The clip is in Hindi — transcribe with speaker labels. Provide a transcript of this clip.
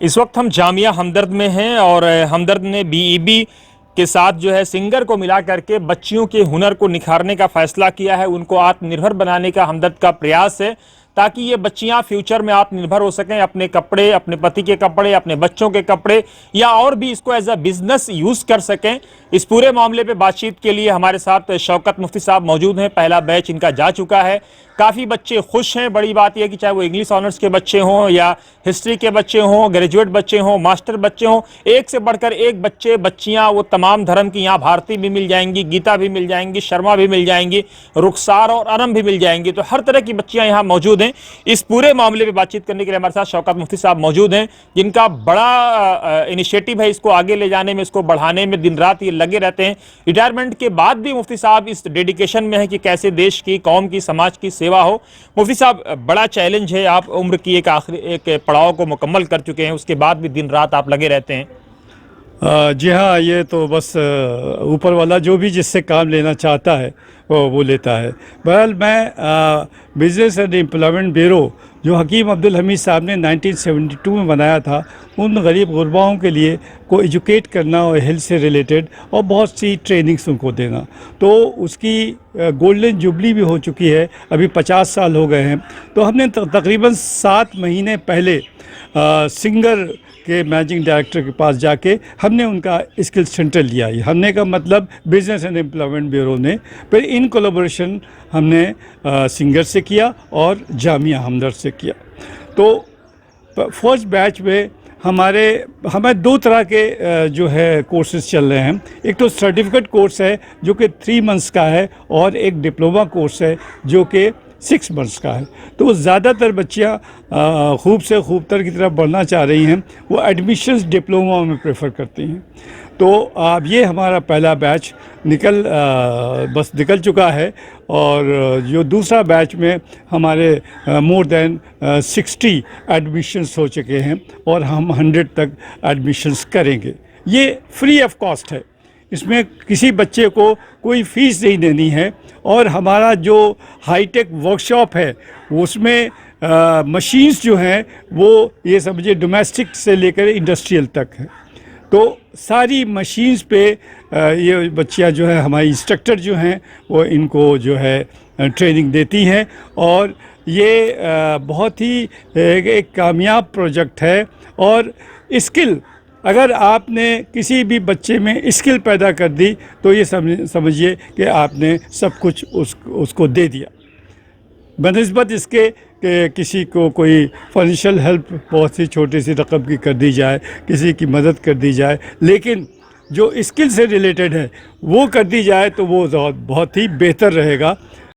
Speaker 1: इस वक्त हम जामिया हमदर्द में हैं और हमदर्द ने बीईबी के साथ जो है सिंगर को मिला करके बच्चियों के हुनर को निखारने का फैसला किया है। उनको आत्मनिर्भर बनाने का हमदर्द का प्रयास है ताकि ये बच्चियां फ्यूचर में आत्मनिर्भर हो सकें, अपने कपड़े, अपने पति के कपड़े, अपने बच्चों के कपड़े या और भी इसको एज अ बिजनेस यूज कर सकें। इस पूरे मामले पे बातचीत के लिए हमारे साथ शौकत मुफ्ती साहब मौजूद हैं। पहला बैच इनका जा चुका है। काफ़ी बच्चे खुश हैं। बड़ी बात यह कि चाहे वो इंग्लिश ऑनर्स के बच्चे हों या हिस्ट्री के बच्चे हों, ग्रेजुएट बच्चे हों, मास्टर बच्चे हों, एक से बढ़कर एक बच्चे बच्चियां वो तमाम धर्म की, यहाँ भारती भी मिल जाएंगी, गीता भी मिल जाएंगी, शर्मा भी मिल जाएंगी, रुखसार और अनम भी मिल जाएंगी। तो हर तरह की बच्चियां यहाँ मौजूद हैं। इस पूरे मामले पर बातचीत करने के लिए हमारे साथ शौकत मुफ्ती साहब मौजूद हैं, जिनका बड़ा इनिशिएटिव है इसको आगे ले जाने में, इसको बढ़ाने में। दिन रात ये लगे रहते हैं। रिटायरमेंट के बाद भी मुफ्ती साहब इस डेडिकेशन में है कि कैसे देश की, कौम की, समाज की सेवा हो। मुफ्ती साहब, बड़ा चैलेंज है। आप उम्र की एक आखिरी एक पड़ाव को मुकम्मल कर चुके हैं, उसके बाद भी दिन रात आप लगे रहते हैं।
Speaker 2: जी हाँ, ये तो बस ऊपर वाला जो भी जिससे काम लेना चाहता है वो लेता है। बहरहाल मैं बिज़नेस एंड एम्प्लॉयमेंट ब्यूरो जो हकीम अब्दुल हमीद साहब ने 1972 में बनाया था, उन गरीब गुरबाओं के लिए को एजुकेट करना और हेल्थ से रिलेटेड और बहुत सी ट्रेनिंग्स उनको देना, तो उसकी गोल्डन जुबली भी हो चुकी है। अभी 50 साल हो गए हैं। तो हमने तकरीबन 7 महीने पहले सिंगर के मैनेजिंग डायरेक्टर के पास जाके हमने उनका स्किल सेंटर लिया है। हमने का मतलब बिज़नेस एंड एम्प्लॉयमेंट ब्यूरो ने, फिर इन कोलैबोरेशन हमने सिंगर से किया और जामिया हमदर्द से किया। तो फर्स्ट बैच में हमें 2 तरह के जो है कोर्सेज चल रहे हैं। एक तो सर्टिफिकेट कोर्स है जो कि 3 मंथ्स का है, और एक डिप्लोमा कोर्स है जो कि 6 मंथ्स का है। तो ज़्यादातर बच्चियाँ खूब से खूबतर की तरफ बढ़ना चाह रही हैं, वो एडमिशन्स डिप्लोमा में प्रेफर करती हैं। तो अब ये हमारा पहला बैच निकल चुका है, और जो दूसरा बैच में हमारे मोर देन 60 एडमिशन्स हो चुके हैं, और हम 100 तक एडमिशन्स करेंगे। ये फ्री ऑफ कॉस्ट है, इसमें किसी बच्चे को कोई फ़ीस नहीं देनी है। और हमारा जो हाईटेक वर्कशॉप है उसमें मशीन्स जो हैं वो ये समझिए डोमेस्टिक से लेकर इंडस्ट्रियल तक है। तो सारी मशीन्स पे ये बच्चियाँ जो है, हमारी इंस्ट्रक्टर जो हैं वो इनको जो है ट्रेनिंग देती हैं। और ये बहुत ही एक कामयाब प्रोजेक्ट है। और स्किल, अगर आपने किसी भी बच्चे में स्किल पैदा कर दी तो ये समझिए कि आपने सब कुछ उसको दे दिया। बनिस्बत इसके कि किसी को कोई फाइनेंशियल हेल्प बहुत सी छोटी सी रकम की कर दी जाए, किसी की मदद कर दी जाए, लेकिन जो स्किल से रिलेटेड है वो कर दी जाए तो वो बहुत ही बेहतर रहेगा।